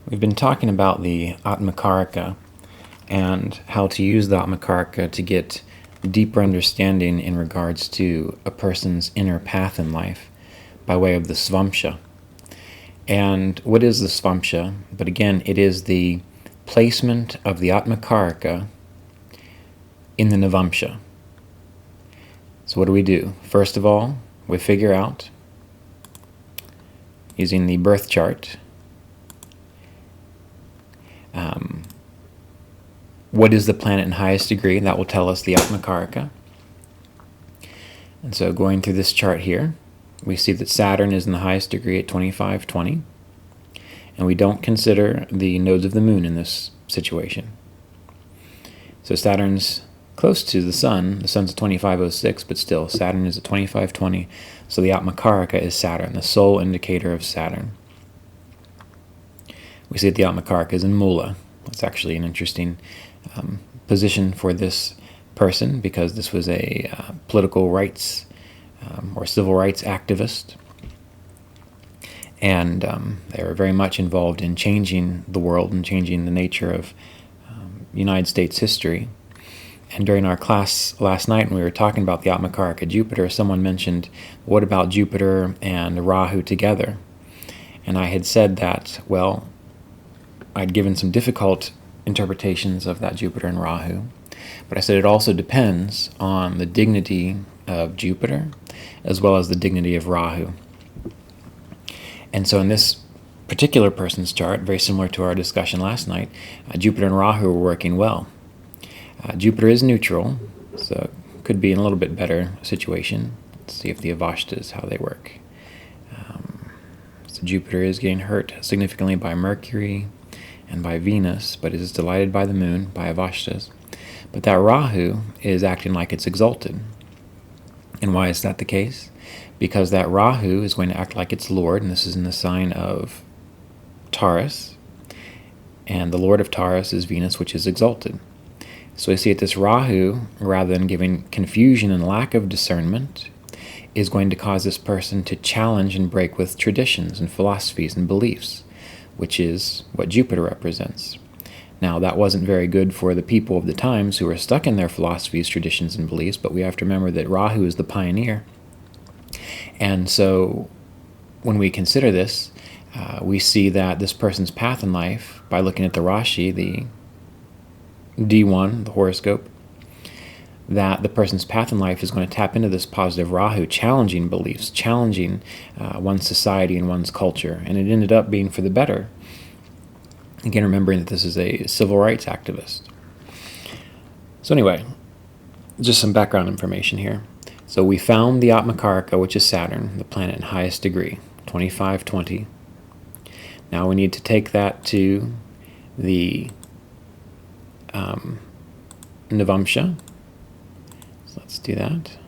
We've been talking about the Atmakaraka and how to use the Atmakaraka to get deeper understanding in regards to a person's inner path in life by way of the Svamsha. And what is the Svamsha? But again, it is the placement of the Atmakaraka in the Navamsa. So what do? First of all, we figure out, using the birth chart, what is the planet in highest degree? That will tell us the Atmakaraka. And so going through this chart here, we see that Saturn is in the highest degree at 2520. And we don't consider the nodes of the moon in this situation. So Saturn's close to the Sun. The Sun's at 2506, but still, Saturn is at 2520. So the Atmakaraka is Saturn, the sole indicator of Saturn. We see that the Atmakaraka is in Mula. That's actually an interesting position for this person, because this was a political rights or civil rights activist. And they were very much involved in changing the world and changing the nature of United States history. And during our class last night, when we were talking about the Atmakaraka Jupiter, someone mentioned, what about Jupiter and Rahu together? And I had said that, well, I'd given some difficult interpretations of that Jupiter and Rahu, but I said it also depends on the dignity of Jupiter as well as the dignity of Rahu. And so in this particular person's chart, very similar to our discussion last night, Jupiter and Rahu were working well. Jupiter is neutral, so it could be in a little bit better situation. Let's see if the Avashtas, how they work. So Jupiter is getting hurt significantly by Mercury and by Venus, but is delighted by the moon, by Avashtas. But that Rahu is acting like it's exalted. And why is that the case? Because that Rahu is going to act like its lord, and this is in the sign of Taurus. And the lord of Taurus is Venus, which is exalted. So we see that this Rahu, rather than giving confusion and lack of discernment, is going to cause this person to challenge and break with traditions and philosophies and beliefs, which is what Jupiter represents. Now, that wasn't very good for the people of the times who were stuck in their philosophies, traditions, and beliefs, but we have to remember that Rahu is the pioneer. And so when we consider this, we see that this person's path in life, by looking at the Rashi, the D1, the horoscope, that the person's path in life is going to tap into this positive Rahu, challenging beliefs, challenging one's society and one's culture. And it ended up being for the better. Again, remembering that this is a civil rights activist. So anyway, just some background information here. So we found the Atmakaraka, which is Saturn, the planet in highest degree, 2520. Now we need to take that to the Navamsa. So let's do that.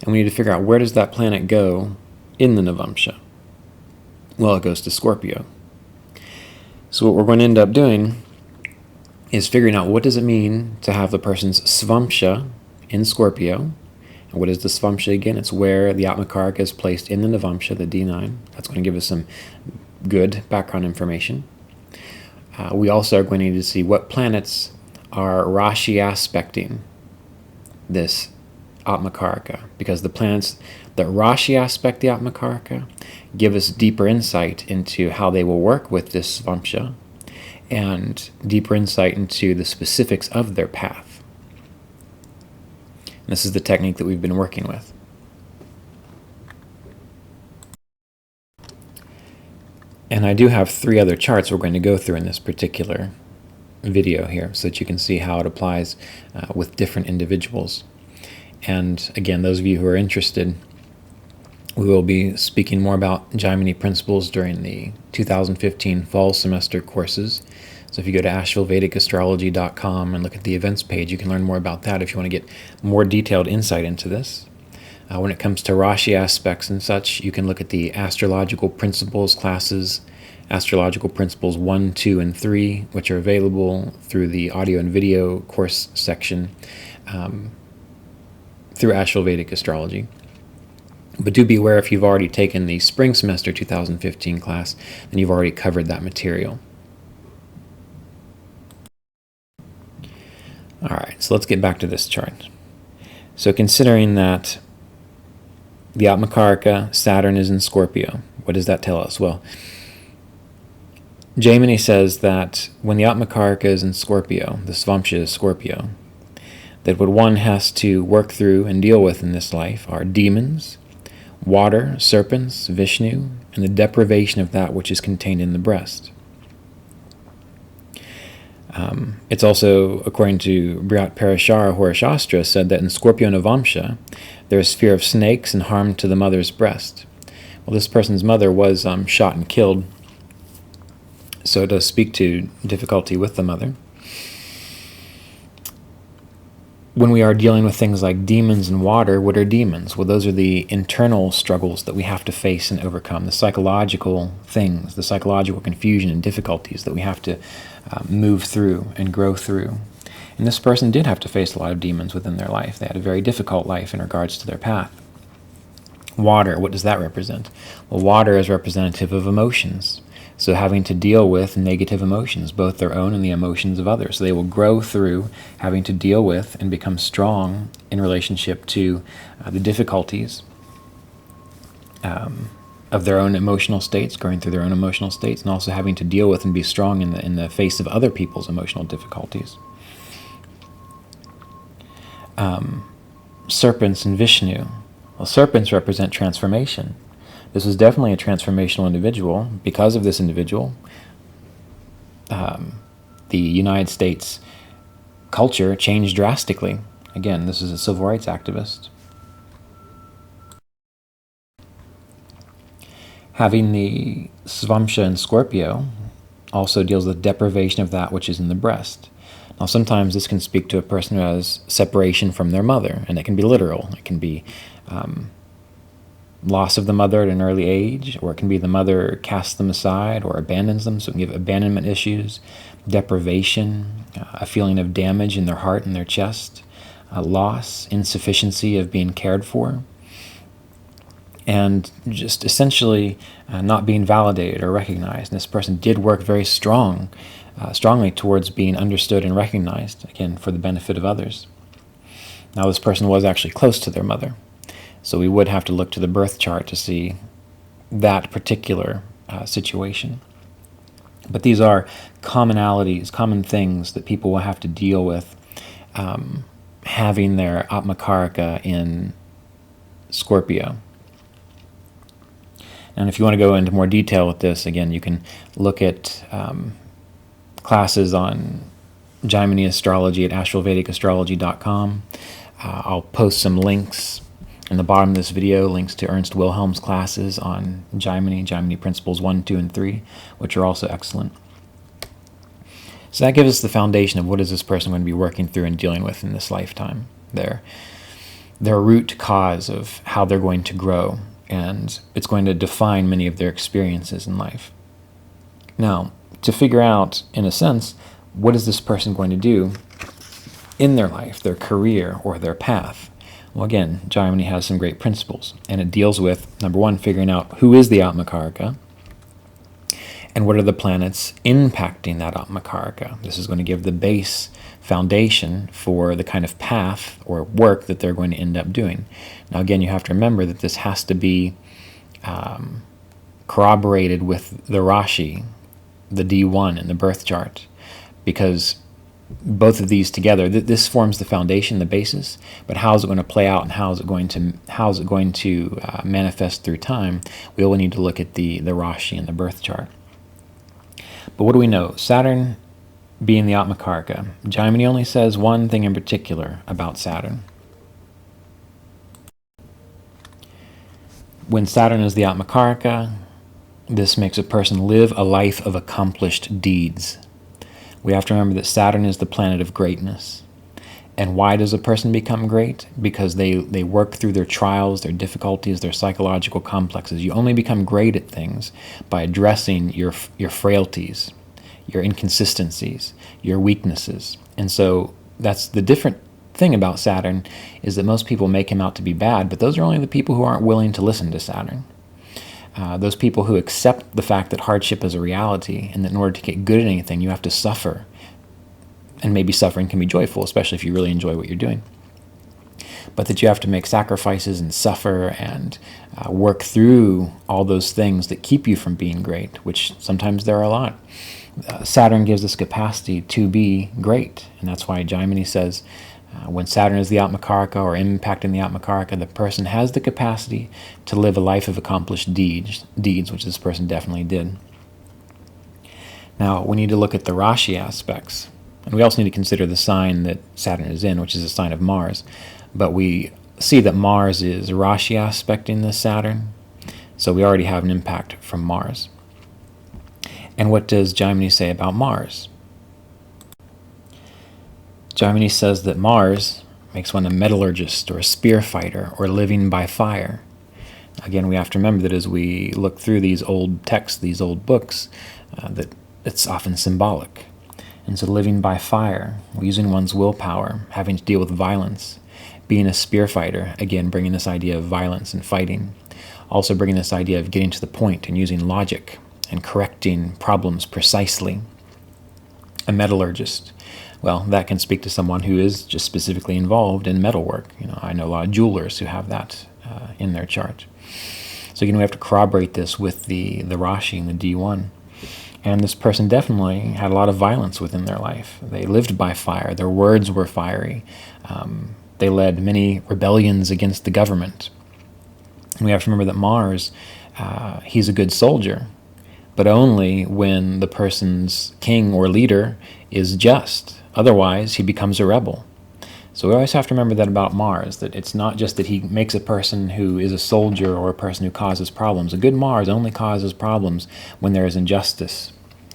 And we need to figure out, where does that planet go in the Navamsa? Well, it goes to Scorpio. So what we're going to end up doing is figuring out, what does it mean to have the person's Svamsha in Scorpio. And what is the Svamsha again? It's where the Atmakaraka is placed in the Navamsa, the D9. That's going to give us some good background information. We also are going to need to see what planets are Rashi aspecting this Atmakaraka, because the planets that Rashi aspect the Atmakaraka give us deeper insight into how they will work with this Svamsha, and deeper insight into the specifics of their path. And this is the technique that we've been working with. And I do have 3 other charts we're going to go through in this particular video here, so that you can see how it applies with different individuals. And again, those of you who are interested, we will be speaking more about Jaimini principles during the 2015 fall semester courses. So if you go to AshevilleVedicAstrology.com and look at the events page, you can learn more about that if you want to get more detailed insight into this. When it comes to Rashi aspects and such, you can look at the astrological principles classes, astrological principles 1, 2, and 3, which are available through the audio and video course section through Asheville Vedic Astrology. But do be aware, if you've already taken the spring semester 2015 class, then you've already covered that material. All right, so let's get back to this chart. So considering that the Atmakaraka, Saturn is in Scorpio, what does that tell us? Well, Jaimini says that when the Atmakaraka is in Scorpio, the Svamsha is Scorpio, that what one has to work through and deal with in this life are demons, water, serpents, Vishnu, and the deprivation of that which is contained in the breast. It's also, according to Brihat Parashara Horashastra, said that in Scorpio Navamsa, there is fear of snakes and harm to the mother's breast. Well, this person's mother was shot and killed, so it does speak to difficulty with the mother. When we are dealing with things like demons and water, what are demons? Well, those are the internal struggles that we have to face and overcome, the psychological things, the psychological confusion and difficulties that we have to move through and grow through. And this person did have to face a lot of demons within their life. They had a very difficult life in regards to their path. Water, what does that represent? Well, water is representative of emotions. So having to deal with negative emotions, both their own and the emotions of others. So they will grow through having to deal with and become strong in relationship to the difficulties of their own emotional states, going through their own emotional states, and also having to deal with and be strong in the face of other people's emotional difficulties. Serpents and Vishnu. Well, serpents represent transformation. This was definitely a transformational individual. Because of this individual, the United States culture changed drastically. Again, this is a civil rights activist. Having the Svamsha in Scorpio also deals with deprivation of that which is in the breast. Now, sometimes this can speak to a person who has separation from their mother, and it can be literal. It can be loss of the mother at an early age, or it can be the mother casts them aside or abandons them, so it can give abandonment issues, deprivation, a feeling of damage in their heart and their chest, loss, insufficiency of being cared for, and just essentially not being validated or recognized. And this person did work very strongly towards being understood and recognized, again, for the benefit of others. Now, this person was actually close to their mother, so we would have to look to the birth chart to see that particular situation. But these are commonalities, common things that people will have to deal with having their Atmakaraka in Scorpio. And if you want to go into more detail with this, again, you can look at classes on Jaimini Astrology at AstralVedicAstrology.com. I'll post some links in the bottom of this video, links to Ernst Wilhelm's classes on Jaimini Principles 1, 2, and 3, which are also excellent. So that gives us the foundation of what is this person going to be working through and dealing with in this lifetime. Their root cause of how they're going to grow, and it's going to define many of their experiences in life. Now, to figure out, in a sense, what is this person going to do in their life, their career, or their path? Well, again, Jaimini has some great principles, and it deals with, number one, figuring out who is the Atmakaraka, and what are the planets impacting that Atmakaraka. This is going to give the base foundation for the kind of path or work that they're going to end up doing. Now, again, you have to remember that this has to be corroborated with the Rashi, the D1 in the birth chart, because both of these together, this forms the foundation, the basis, but how is it going to play out and how is it going to manifest through time? We will need to look at the Rashi and the birth chart. But what do we know? Saturn being the Atmakaraka, Jaimini only says one thing in particular about Saturn. When Saturn is the Atmakaraka, this makes a person live a life of accomplished deeds. We have to remember that Saturn is the planet of greatness. And why does a person become great? Because they work through their trials, their difficulties, their psychological complexes. You only become great at things by addressing your frailties, your inconsistencies, your weaknesses. And so that's the different thing about Saturn is that most people make him out to be bad, but those are only the people who aren't willing to listen to Saturn. Those people who accept the fact that hardship is a reality and that in order to get good at anything, you have to suffer. And maybe suffering can be joyful, especially if you really enjoy what you're doing. But that you have to make sacrifices and suffer and work through all those things that keep you from being great, which sometimes there are a lot. Saturn gives us capacity to be great, and that's why Jaimini says when Saturn is the Atmakaraka or impacting the Atmakaraka, the person has the capacity to live a life of accomplished deeds, which this person definitely did. Now, we need to look at the Rashi aspects, and we also need to consider the sign that Saturn is in, which is a sign of Mars. But we see that Mars is Rashi aspecting this Saturn, so we already have an impact from Mars. And what does Jaimini say about Mars? Jaimini says that Mars makes one a metallurgist or a spear fighter or living by fire. Again, we have to remember that as we look through these old texts, these old books, that it's often symbolic. And so living by fire, using one's willpower, having to deal with violence, being a spear fighter, again, bringing this idea of violence and fighting. Also bringing this idea of getting to the point and using logic and correcting problems precisely. A metallurgist, well, that can speak to someone who is just specifically involved in metalwork. I know a lot of jewelers who have that in their chart. So again, we have to corroborate this with the Rashi and the D1. And this person definitely had a lot of violence within their life. They lived by fire. Their words were fiery. They led many rebellions against the government. And we have to remember that Mars, he's a good soldier, but only when the person's king or leader is just. Otherwise, he becomes a rebel. So we always have to remember that about Mars, that it's not just that he makes a person who is a soldier or a person who causes problems. A good Mars only causes problems when there is injustice.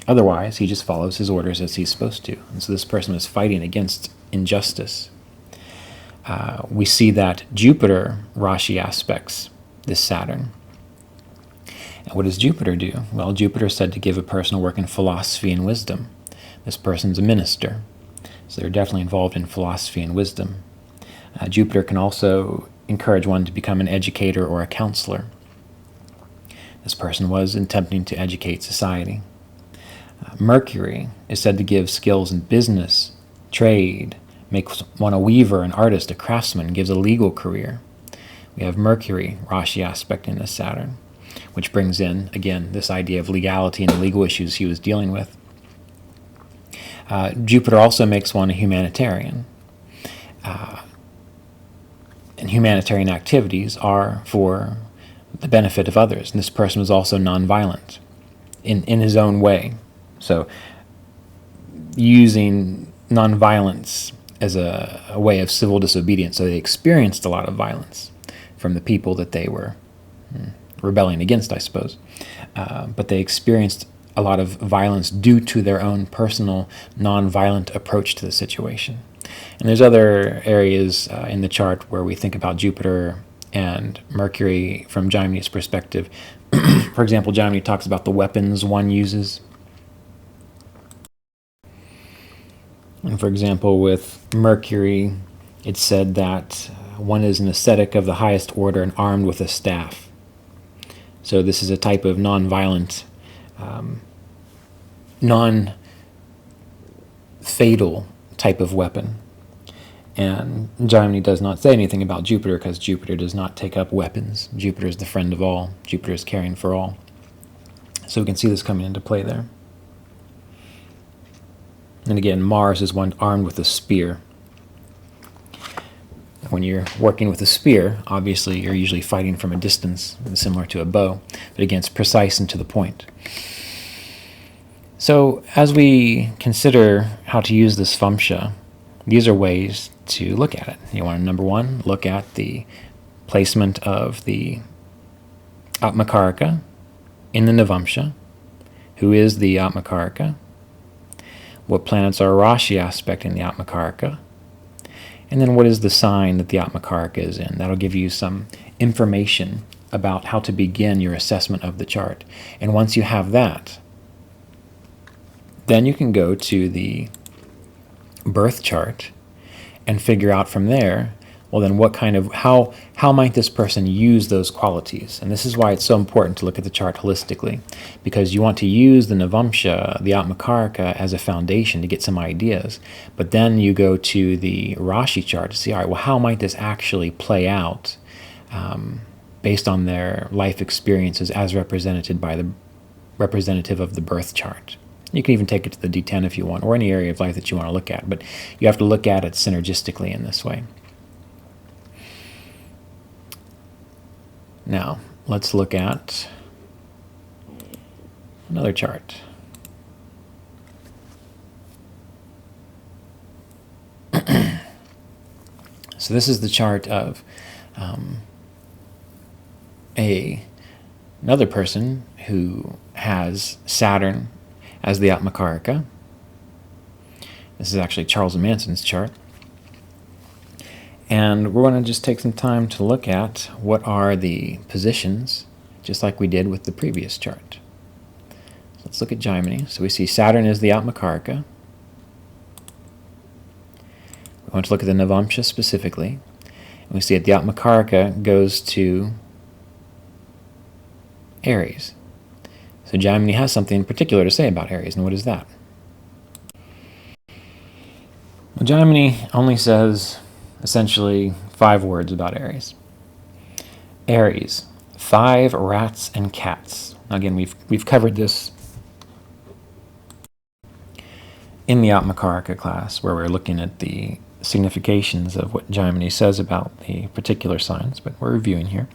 Otherwise, he just follows his orders as he's supposed to. And so this person is fighting against injustice. We see that Jupiter Rashi aspects this Saturn. And what does Jupiter do? Well, Jupiter is said to give a person a work in philosophy and wisdom. This person's a minister, so they're definitely involved in philosophy and wisdom. Jupiter can also encourage one to become an educator or a counselor. This person was attempting to educate society. Mercury is said to give skills in business, trade, makes one a weaver, an artist, a craftsman, gives a legal career. We have Mercury, Rashi aspect in this Saturn, which brings in, again, this idea of legality and the legal issues he was dealing with. Jupiter also makes one a humanitarian. And humanitarian activities are for the benefit of others. And this person was also nonviolent in his own way. So using nonviolence as a way of civil disobedience. So they experienced a lot of violence from the people that they were rebelling against, I suppose. But they experienced a lot of violence due to their own personal nonviolent approach to the situation. And there's other areas in the chart where we think about Jupiter and Mercury from Jaimini's perspective. For example, Jaimini talks about the weapons one uses. And for example, with Mercury, it's said that one is an ascetic of the highest order and armed with a staff. So this is a type of non-violent, non-fatal type of weapon. And Jaimini does not say anything about Jupiter because Jupiter does not take up weapons. Jupiter is the friend of all. Jupiter is caring for all. So we can see this coming into play there. And again, Mars is one armed with a spear. When you're working with a spear, obviously you're usually fighting from a distance, similar to a bow, but again, it's precise and to the point. So as we consider how to use this Svamsha, these are ways to look at it. You want to, number one, look at the placement of the Atmakaraka in the Navamsa. Who is the Atmakaraka? What planets are Rashi aspect in the Atmakaraka? And then what is the sign that the Atmakaraka is in? That'll give you some information about how to begin your assessment of the chart. And once you have that, then you can go to the birth chart and figure out from there, well then what kind of, how might this person use those qualities? And this is why it's so important to look at the chart holistically, because you want to use the Navamsa, the Atmakaraka, as a foundation to get some ideas. But then you go to the Rashi chart to see, all right, well, how might this actually play out based on their life experiences as represented by the representative of the birth chart. You can even take it to the D10 if you want, or any area of life that you want to look at, but you have to look at it synergistically in this way. Now, let's look at another chart. So this is the chart of another person who has Saturn as the Atmakaraka. This is actually Charles Manson's chart. And we're going to just take some time to look at what are the positions, just like we did with the previous chart. So let's look at Jaimini. So we see Saturn is the Atmakaraka. We want to look at the Navamsa specifically. And we see that the Atmakaraka goes to Aries. So Jaimini has something particular to say about Aries, and what is that? Well, Jaimini only says essentially 5 words about Aries. Aries, 5 rats and cats. Now again, we've covered this in the Atmakaraka class, where we're looking at the significations of what Jaimini says about the particular signs, but we're reviewing here.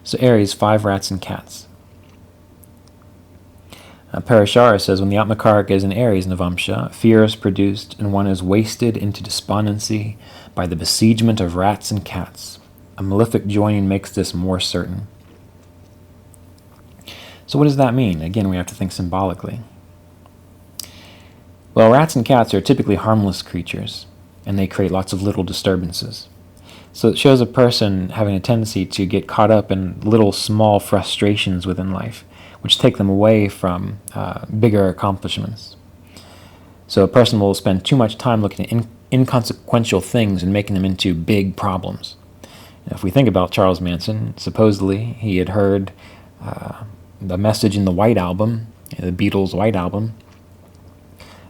So Aries, 5 rats and cats. Parashara says, when the Atmakaraka is in Aries Navamsa, fear is produced and one is wasted into despondency by the besiegement of rats and cats. A malefic joining makes this more certain. So what does that mean? Again, we have to think symbolically. Well, rats and cats are typically harmless creatures, and they create lots of little disturbances. So it shows a person having a tendency to get caught up in little small frustrations within life, which take them away from bigger accomplishments. So a person will spend too much time looking at inconsequential things and making them into big problems. Now, if we think about Charles Manson, supposedly he had heard the message in the White Album, the Beatles' White Album,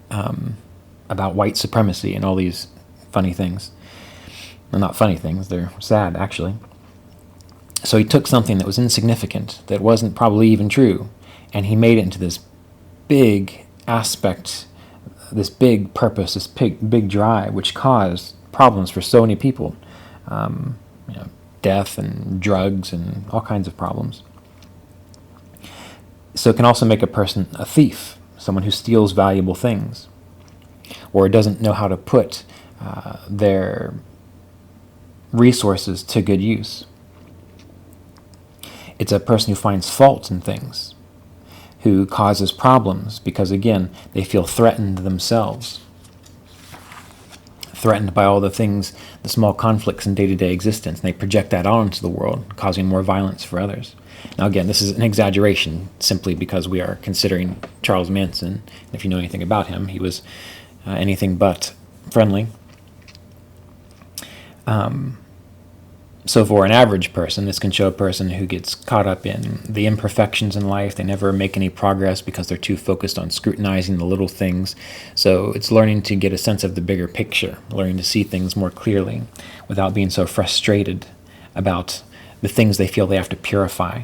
about white supremacy and all these funny things. Well, not funny things, they're sad, actually. So he took something that was insignificant, that wasn't probably even true, and he made it into this big aspect, this big purpose, this big drive, which caused problems for so many people. Death and drugs and all kinds of problems. So it can also make a person a thief, someone who steals valuable things, or doesn't know how to put their resources to good use. It's a person who finds fault in things, who causes problems because, again, they feel threatened themselves, threatened by all the things, the small conflicts in day-to-day existence, and they project that out into the world, causing more violence for others. Now, again, this is an exaggeration simply because we are considering Charles Manson. If you know anything about him, he was anything but friendly. So for an average person, this can show a person who gets caught up in the imperfections in life. They never make any progress because they're too focused on scrutinizing the little things. So it's learning to get a sense of the bigger picture, learning to see things more clearly without being so frustrated about the things they feel they have to purify.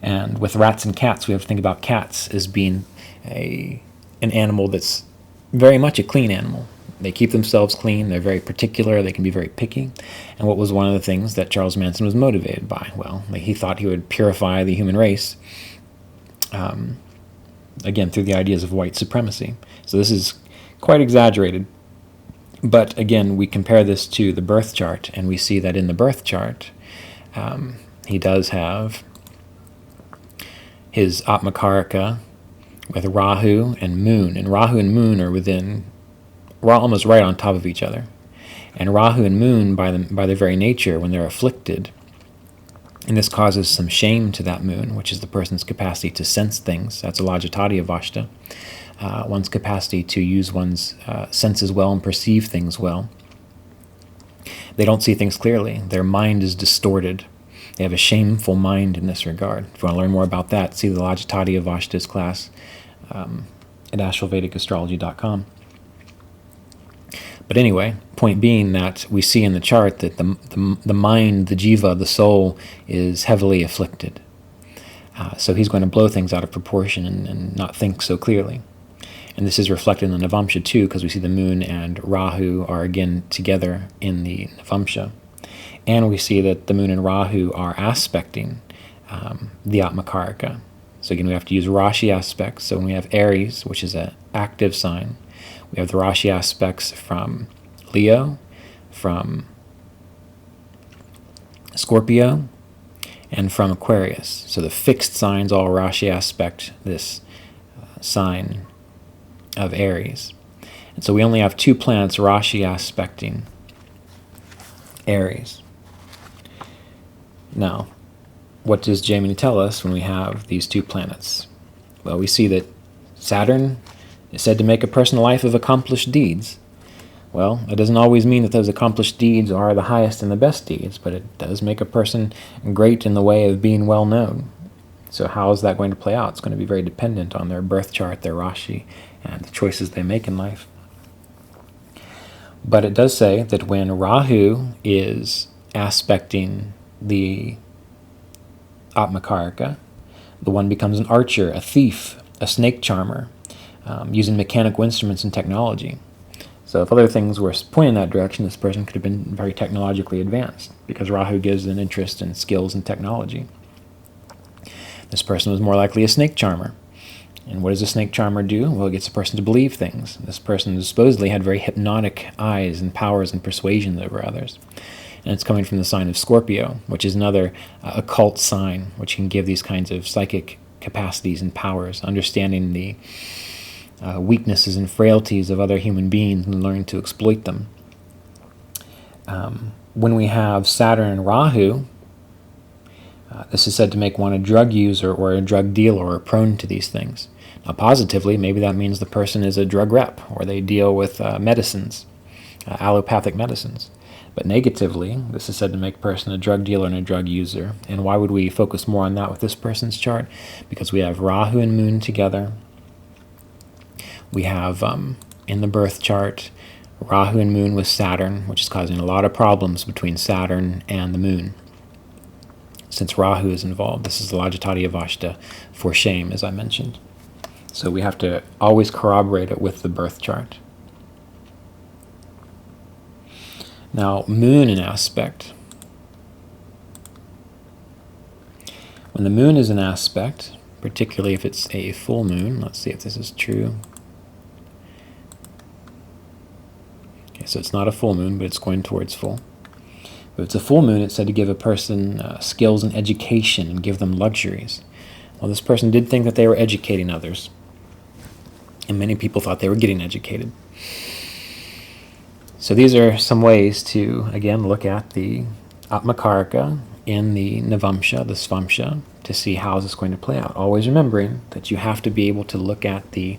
And with rats and cats, we have to think about cats as being an animal that's very much a clean animal. They keep themselves clean, they're very particular, they can be very picky. And what was one of the things that Charles Manson was motivated by? Well, he thought he would purify the human race, again, through the ideas of white supremacy. So this is quite exaggerated. But again, we compare this to the birth chart, and we see that in the birth chart, he does have his Atmakaraka with Rahu and Moon. And Rahu and Moon are almost right on top of each other. And Rahu and Moon, by their very nature, when they're afflicted, and this causes some shame to that Moon, which is the person's capacity to sense things. That's a Lajatati Avashta. One's capacity to use one's senses well and perceive things well. they don't see things clearly. Their mind is distorted. They have a shameful mind in this regard. If you want to learn more about that, see the Lajatati Avashta's class at AstralVedicAstrology.com. But anyway, point being that we see in the chart that the mind, the jiva, the soul, is heavily afflicted. So he's going to blow things out of proportion and not think so clearly. And this is reflected in the Navamsa too, because we see the moon and Rahu are again together in the Navamsa. And we see that the moon and Rahu are aspecting the Atmakaraka. So again, we have to use Rashi aspects. So when we have Aries, which is an active sign, we have the Rashi aspects from Leo, from Scorpio, and from Aquarius. So the fixed signs all Rashi aspect this sign of Aries. And so we only have 2 planets Rashi aspecting Aries. Now, what does Jaimini tell us when we have these 2 planets? Well, we see that Saturn is said to make a person a life of accomplished deeds. Well, it doesn't always mean that those accomplished deeds are the highest and the best deeds, but it does make a person great in the way of being well known. So how is that going to play out? It's going to be very dependent on their birth chart, their Rashi, and the choices they make in life. But it does say that when Rahu is aspecting the Atmakaraka, the one becomes an archer, a thief, a snake charmer, using mechanical instruments and technology. So if other things were pointing in that direction, this person could have been very technologically advanced, because Rahu gives an interest in skills and technology. This person was more likely a snake charmer. And what does a snake charmer do? Well, it gets a person to believe things. This person supposedly had very hypnotic eyes and powers and persuasion over others. And it's coming from the sign of Scorpio, which is another occult sign, which can give these kinds of psychic capacities and powers, understanding the weaknesses and frailties of other human beings and learning to exploit them. When we have Saturn and Rahu, this is said to make one a drug user or a drug dealer or prone to these things. Now, positively, maybe that means the person is a drug rep, or they deal with medicines, allopathic medicines. But negatively, this is said to make a person a drug dealer and a drug user. And why would we focus more on that with this person's chart? Because we have Rahu and Moon together. We have, in the birth chart, Rahu and Moon with Saturn, which is causing a lot of problems between Saturn and the Moon. Since Rahu is involved, this is the Lajatati Avashta for shame, as I mentioned. So we have to always corroborate it with the birth chart. Now, Moon in aspect. When the Moon is in aspect, particularly if it's a full moon, let's see if this is true. Okay, so it's not a full moon, but it's going towards full. If it's a full moon, it's said to give a person skills and education and give them luxuries. Well, this person did think that they were educating others, and many people thought they were getting educated. So these are some ways to, again, look at the Atmakaraka in the Navamsa, the Svamsha, to see how is this going to play out. Always remembering that you have to be able to look at the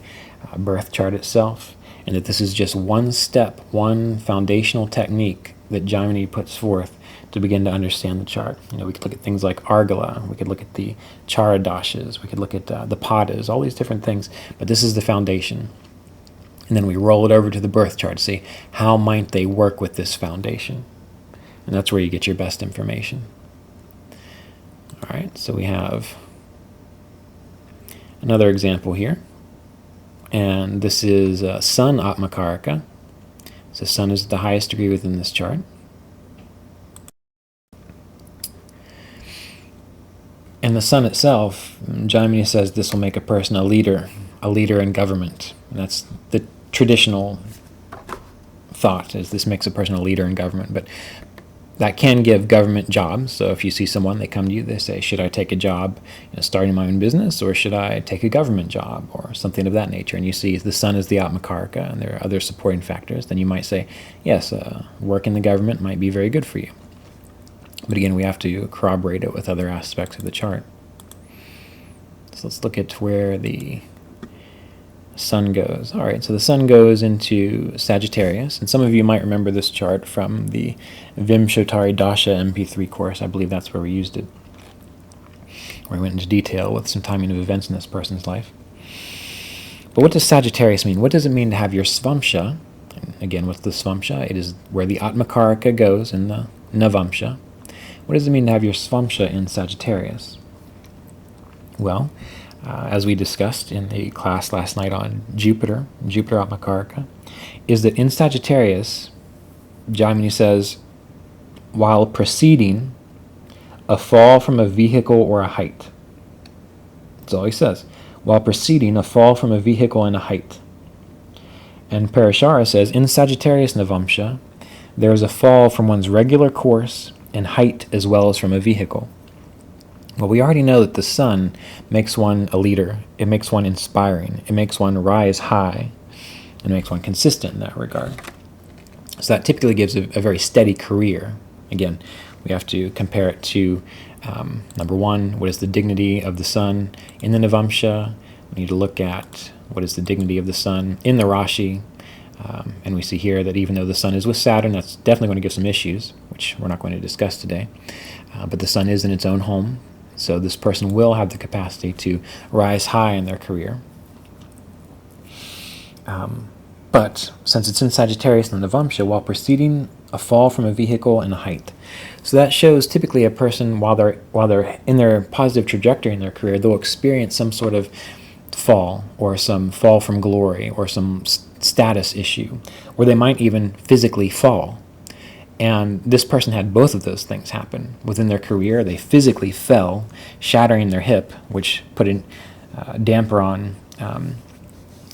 birth chart itself, and that this is just one step, one foundational technique that Jaimini puts forth to begin to understand the chart. We could look at things like Argala, we could look at the Charadashas, we could look at the Padas, all these different things, but this is the foundation. And then we roll it over to the birth chart to see how might they work with this foundation. And that's where you get your best information. All right, so we have another example here. And this is Sun Atmakaraka. So Sun is the highest degree within this chart. And the Sun itself, Jaimini says this will make a person a leader in government. And that's the traditional thought, is this makes a person a leader in government. But that can give government jobs. So if you see someone, they come to you, they say, should I take a job starting my own business, or should I take a government job, or something of that nature? And you see the Sun is the Atmakaraka, and there are other supporting factors. Then you might say, yes, work in the government might be very good for you. But again, we have to corroborate it with other aspects of the chart. So let's look at where the Sun goes. All right, so the sun goes into Sagittarius, and some of you might remember this chart from the Vimshotari Dasha MP3 course. I believe that's where we used it, where we went into detail with some timing of events in this person's life. But what does Sagittarius mean? What does it mean to have your Svamsha? And again, what's the Svamsha? It is where the Atmakaraka goes in the Navamsa. What does it mean to have your Svamsha in Sagittarius? Well, as we discussed in the class last night on Jupiter Atmakaraka, is that in Sagittarius, Jaimini says, while preceding a fall from a vehicle or a height. That's all he says. While preceding a fall from a vehicle and a height. And Parashara says, in Sagittarius Navamsa, there is a fall from one's regular course and height as well as from a vehicle. Well, we already know that the sun makes one a leader. It makes one inspiring. It makes one rise high. And makes one consistent in that regard. So that typically gives a very steady career. Again, we have to compare it to, number one, what is the dignity of the sun in the Navamsa? We need to look at what is the dignity of the sun in the Rashi. And we see here that even though the sun is with Saturn, that's definitely going to give some issues, which we're not going to discuss today. But the sun is in its own home. So this person will have the capacity to rise high in their career. But since it's in Sagittarius and the Navamsa, while preceding a fall from a vehicle and a height. So that shows typically a person, while they're in their positive trajectory in their career, they'll experience some sort of fall or some fall from glory or some status issue, or they might even physically fall. And this person had both of those things happen within their career. They physically fell, shattering their hip, which put a damper on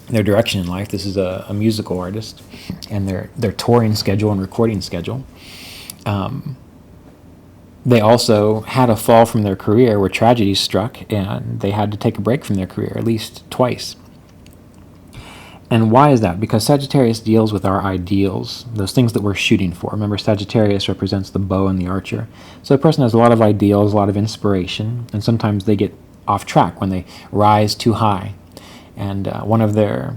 their direction in life. This is a musical artist, and their touring schedule and recording schedule. They also had a fall from their career where tragedy struck, and they had to take a break from their career at least twice. And why is that? Because Sagittarius deals with our ideals, those things that we're shooting for. Remember, Sagittarius represents the bow and the archer. So a person has a lot of ideals, a lot of inspiration, and sometimes they get off track when they rise too high. And one of their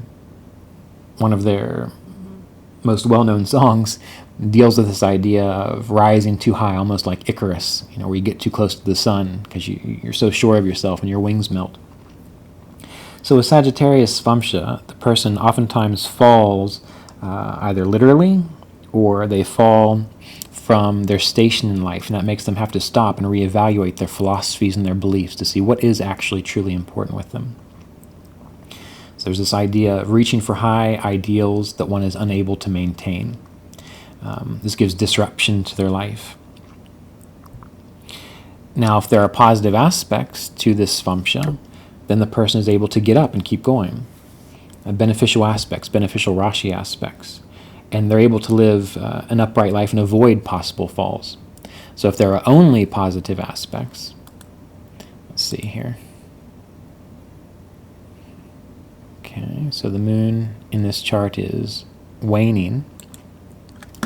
most well-known songs deals with this idea of rising too high, almost like Icarus, where you get too close to the sun because you're so sure of yourself and your wings melt. So with Sagittarius Svamsha, the person oftentimes falls either literally or they fall from their station in life, and that makes them have to stop and reevaluate their philosophies and their beliefs to see what is actually truly important with them. So there's this idea of reaching for high ideals that one is unable to maintain. This gives disruption to their life. Now, if there are positive aspects to this Svamsha, then the person is able to get up and keep going. Beneficial aspects, beneficial Rashi aspects. And they're able to live an upright life and avoid possible falls. So if there are only positive aspects, let's see here. Okay, so the moon in this chart is waning.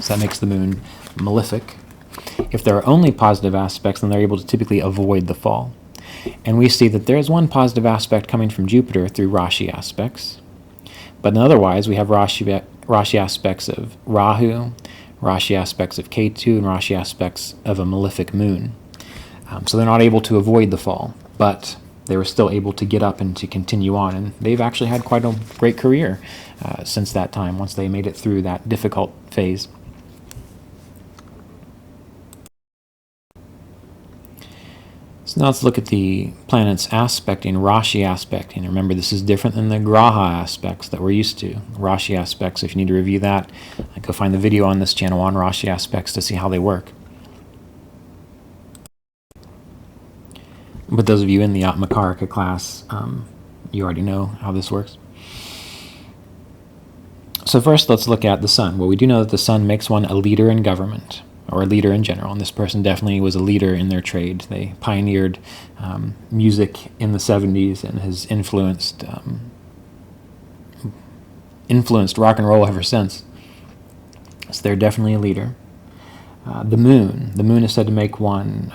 So that makes the moon malefic. If there are only positive aspects, then they're able to typically avoid the fall. And we see that there is one positive aspect coming from Jupiter through Rashi aspects. But otherwise, we have Rashi aspects of Rahu, Rashi aspects of Ketu, and Rashi aspects of a malefic moon. So they're not able to avoid the fall, but they were still able to get up and to continue on. And they've actually had quite a great career since that time, once they made it through that difficult phase. So now let's look at the planets aspecting, Rashi aspecting. Remember, this is different than the Graha aspects that we're used to. Rashi aspects, if you need to review that, go find the video on this channel on Rashi aspects to see how they work. But those of you in the Atmakaraka class, you already know how this works. So first, let's look at the sun. Well, we do know that the sun makes one a leader in government, or a leader in general, and this person definitely was a leader in their trade. They pioneered music in the 70s and has influenced rock and roll ever since. So they're definitely a leader. The moon is said to make one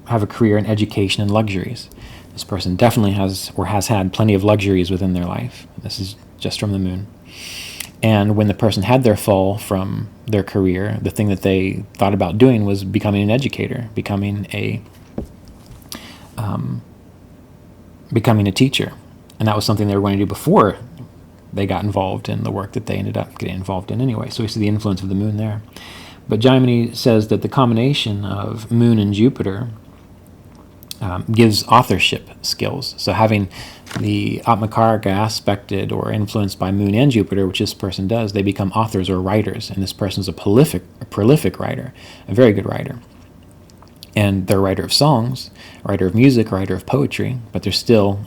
have a career in education and luxuries. This person definitely has or has had plenty of luxuries within their life. This is just from the moon. And when the person had their fall from their career, the thing that they thought about doing was becoming an educator, becoming a teacher. And that was something they were going to do before they got involved in the work that they ended up getting involved in anyway. So we see the influence of the moon there. But Jaimini says that the combination of moon and Jupiter gives authorship skills. So having the Atmakaraka aspected or influenced by moon and Jupiter, which this person does, they become authors or writers. And this person's a prolific writer, a very good writer. And they're a writer of songs, a writer of music, a writer of poetry, but they're still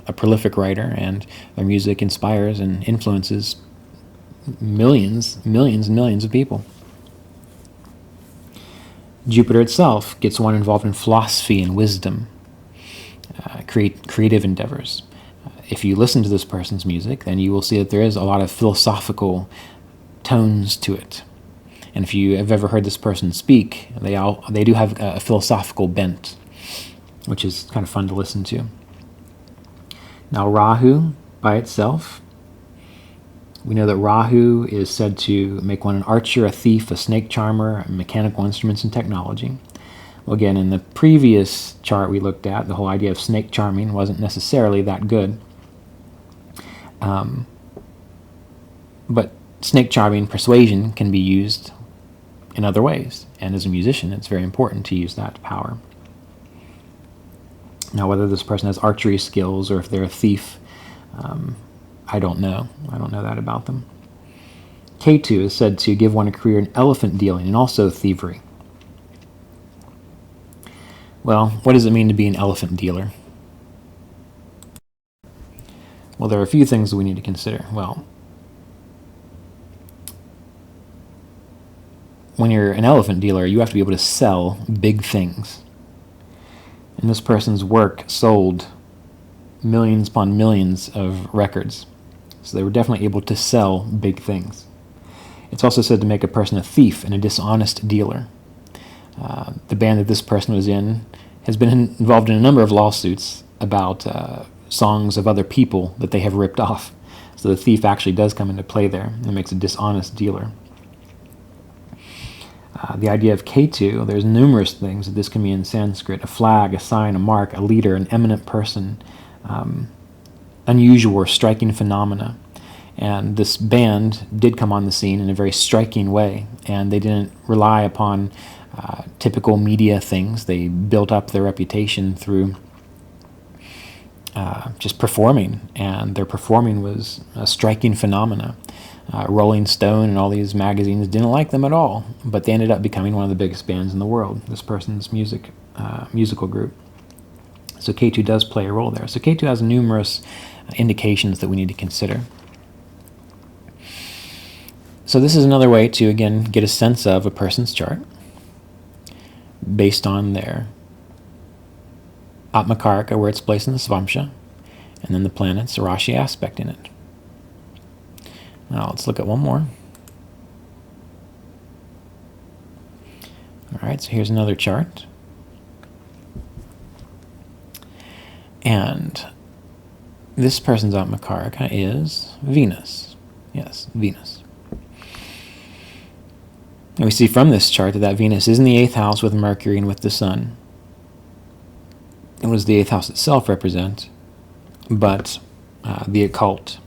a prolific writer, and their music inspires and influences millions and millions of people. Jupiter itself gets one involved in philosophy and wisdom, creative endeavors. If you listen to this person's music, then you will see that there is a lot of philosophical tones to it. And if you have ever heard this person speak, they do have a philosophical bent, which is kind of fun to listen to. Now, Rahu by itself, we know that Rahu is said to make one an archer, a thief, a snake charmer, mechanical instruments, and technology. Well, again, in the previous chart we looked at, the whole idea of snake charming wasn't necessarily that good. But snake charming persuasion can be used in other ways. And as a musician, it's very important to use that power. Now, whether this person has archery skills or if they're a thief, I don't know. I don't know that about them. Ketu is said to give one a career in elephant dealing and also thievery. Well, what does it mean to be an elephant dealer? Well, there are a few things that we need to consider. Well, when you're an elephant dealer, you have to be able to sell big things. And this person's work sold millions upon millions of records. So they were definitely able to sell big things. It's also said to make a person a thief and a dishonest dealer. The band that this person was in has been involved in a number of lawsuits about songs of other people that they have ripped off. So the thief actually does come into play there and makes a dishonest dealer. The idea of Ketu, there's numerous things that this can be in Sanskrit: a flag, a sign, a mark, a leader, an eminent person, unusual or striking phenomena. And this band did come on the scene in a very striking way, and they didn't rely upon typical media things. They built up their reputation through just performing, and their performing was a striking phenomena. Rolling Stone and all these magazines didn't like them at all, but they ended up becoming one of the biggest bands in the world, this person's musical group. So Ketu does play a role there. So Ketu has numerous indications that we need to consider. So this is another way to, again, get a sense of a person's chart based on their Atmakaraka, where it's placed in the Svamsha, and then the planets, a Rashi aspect in it. Now let's look at one more. All right, so here's another chart. And this person's Atmakaraka is Venus. Yes, Venus. And we see from this chart that Venus is in the 8th house with Mercury and with the Sun. And what does the 8th house itself represent? But the occult,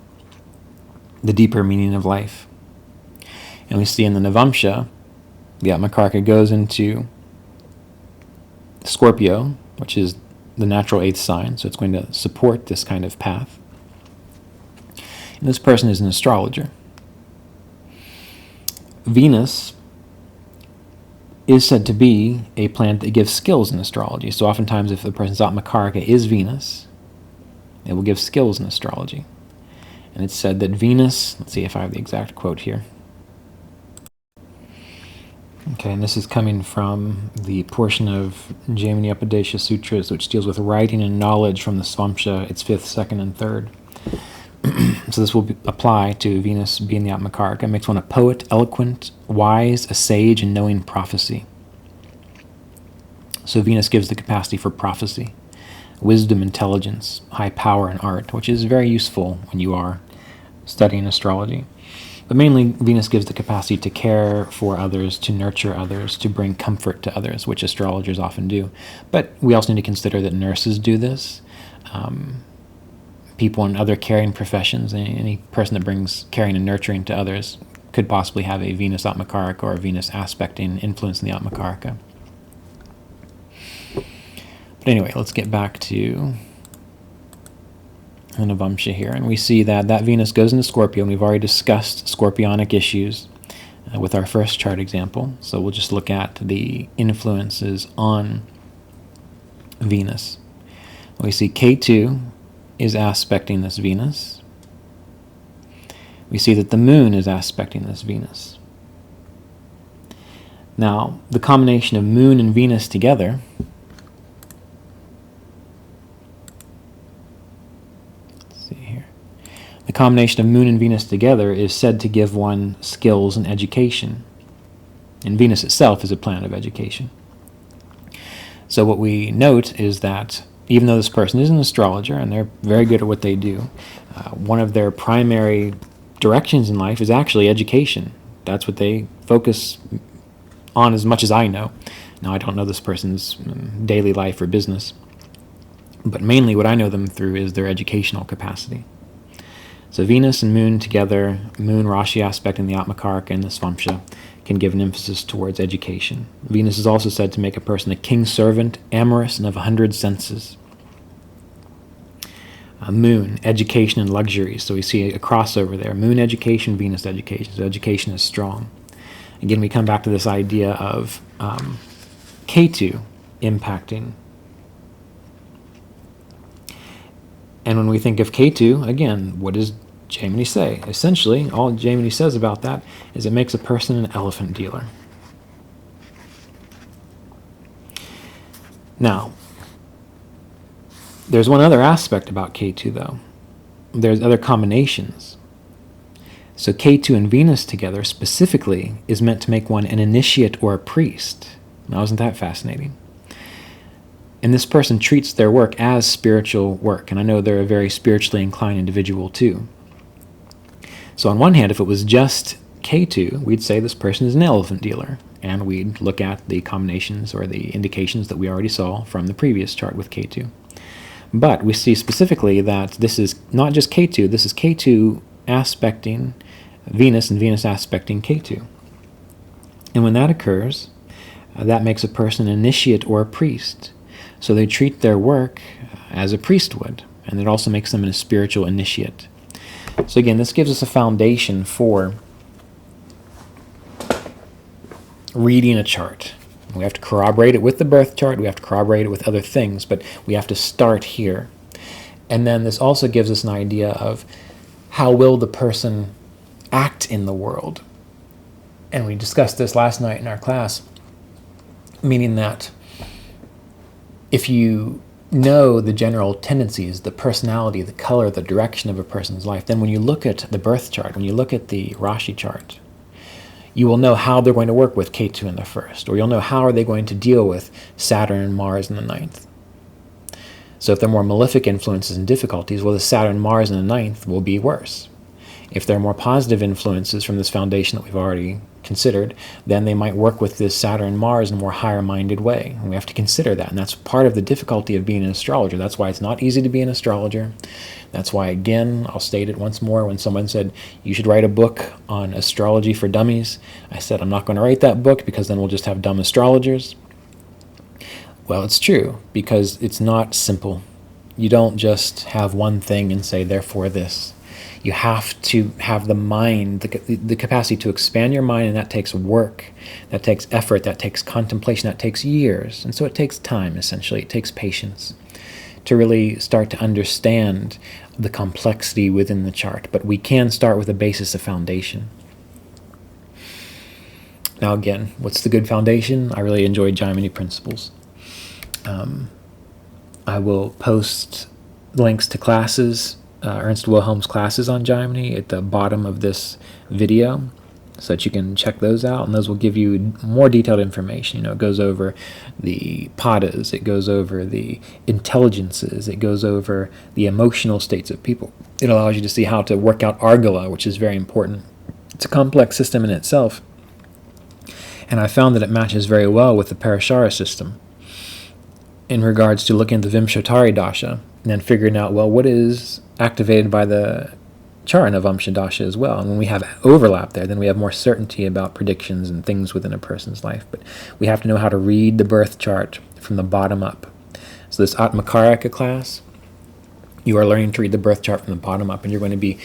the deeper meaning of life. And we see in the Navamsa, the Atmakaraka goes into Scorpio, which is the natural 8th sign, so it's going to support this kind of path. And this person is an astrologer. Venus is said to be a planet that gives skills in astrology. So oftentimes if the person's Atmakaraka is Venus, it will give skills in astrology. And it's said that Venus, let's see if I have the exact quote here. Okay, and this is coming from the portion of Jaimini Upadesha Sutras, which deals with writing and knowledge from the Svamsha, its 5th, 2nd, and 3rd. So this will apply to Venus being the Atmakaraka. It makes one a poet, eloquent, wise, a sage, and knowing prophecy. So Venus gives the capacity for prophecy, wisdom, intelligence, high power, and art, which is very useful when you are studying astrology. But mainly, Venus gives the capacity to care for others, to nurture others, to bring comfort to others, which astrologers often do. But we also need to consider that nurses do this. People in other caring professions, any person that brings caring and nurturing to others, could possibly have a Venus Atmakaraka or a Venus aspecting influence in the Atmakaraka. But anyway, let's get back to the Navamsa here. And we see that Venus goes into Scorpio, and we've already discussed scorpionic issues with our first chart example. So we'll just look at the influences on Venus. We see K2 is aspecting this Venus. We see that the moon is aspecting this Venus. Now, the combination of moon and Venus together the combination of moon and Venus together is said to give one skills and education. And Venus itself is a planet of education. So what we note is that even though this person is an astrologer and they're very good at what they do, one of their primary directions in life is actually education. That's what they focus on, as much as I know. Now, I don't know this person's daily life or business, but mainly what I know them through is their educational capacity. So Venus and Moon together, Moon Rashi aspect in the Atmakaraka and the Svamsha, can give an emphasis towards education. Venus is also said to make a person a king's servant, amorous, and of 100 senses. Moon, education and luxury. So we see a crossover there. Moon education, Venus education. So education is strong. Again, we come back to this idea of K2 impacting. And when we think of K2, again, what does Jaimini say? Essentially, all Jaimini says about that is it makes a person an elephant dealer. Now, there's one other aspect about K2, though. There's other combinations. So K2 and Venus together specifically is meant to make one an initiate or a priest. Now, isn't that fascinating? And this person treats their work as spiritual work. And I know they're a very spiritually inclined individual, too. So on one hand, if it was just K2, we'd say this person is an elephant dealer. And we'd look at the combinations or the indications that we already saw from the previous chart with K2. But we see specifically that this is not just K2, this is K2 aspecting Venus and Venus aspecting K2. And when that occurs, that makes a person an initiate or a priest. So they treat their work as a priest would, and it also makes them a spiritual initiate. So again, this gives us a foundation for reading a chart. We have to corroborate it with the birth chart, we have to corroborate it with other things, but we have to start here. And then this also gives us an idea of how will the person act in the world. And we discussed this last night in our class, meaning that if you know the general tendencies, the personality, the color, the direction of a person's life, then when you look at the birth chart, when you look at the Rashi chart, you will know how they're going to work with K2 in the first, or you'll know how are they going to deal with Saturn and Mars in the ninth. So if they're more malefic influences and difficulties, well, the Saturn and Mars in the ninth will be worse. If there are more positive influences from this foundation that we've already considered, then they might work with this Saturn and Mars in a more higher-minded way. And we have to consider that, and that's part of the difficulty of being an astrologer. That's why it's not easy to be an astrologer. That's why, again, I'll state it once more, when someone said, you should write a book on astrology for dummies, I said, I'm not going to write that book because then we'll just have dumb astrologers. Well, it's true, because it's not simple. You don't just have one thing and say, therefore this. You have to have the mind, the capacity to expand your mind, and that takes work, that takes effort, that takes contemplation, that takes years. And so it takes time, essentially. It takes patience to really start to understand the complexity within the chart. But we can start with a basis of foundation. Now again, what's the good foundation? I really enjoyed Jaimini principles. I will post links to classes, Ernst Wilhelm's classes on Jaimini at the bottom of this video. so that you can check those out, and those will give you more detailed information. It goes over the padas, it goes over the intelligences, it goes over the emotional states of people. It allows you to see how to work out Argala, which is very important. It's a complex system in itself, and I found that it matches very well with the Parashara system in regards to looking at the Vimshottari dasha and then figuring out, well, what is activated by the Chara Navamsa dasha as well. And when we have overlap there, then we have more certainty about predictions and things within a person's life. But we have to know how to read the birth chart from the bottom up. So this Atmakaraka class, you are learning to read the birth chart from the bottom up, and you're going to be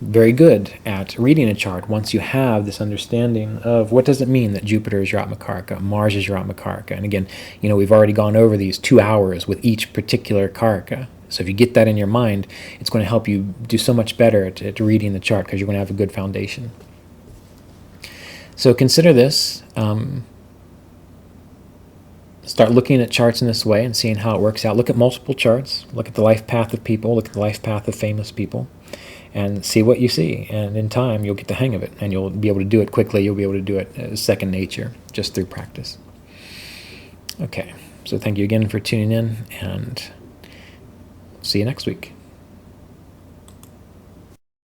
very good at reading a chart once you have this understanding of what does it mean that Jupiter is your Atmakaraka, Mars is your Atmakaraka. And again, we've already gone over these 2 hours with each particular Karaka. So if you get that in your mind, it's going to help you do so much better at reading the chart, because you're going to have a good foundation. So consider this. Start looking at charts in this way and seeing how it works out. Look at multiple charts. Look at the life path of people. Look at the life path of famous people. And see what you see. And in time, you'll get the hang of it. And you'll be able to do it quickly. You'll be able to do it as second nature, just through practice. Okay. So thank you again for tuning in, and see you next week.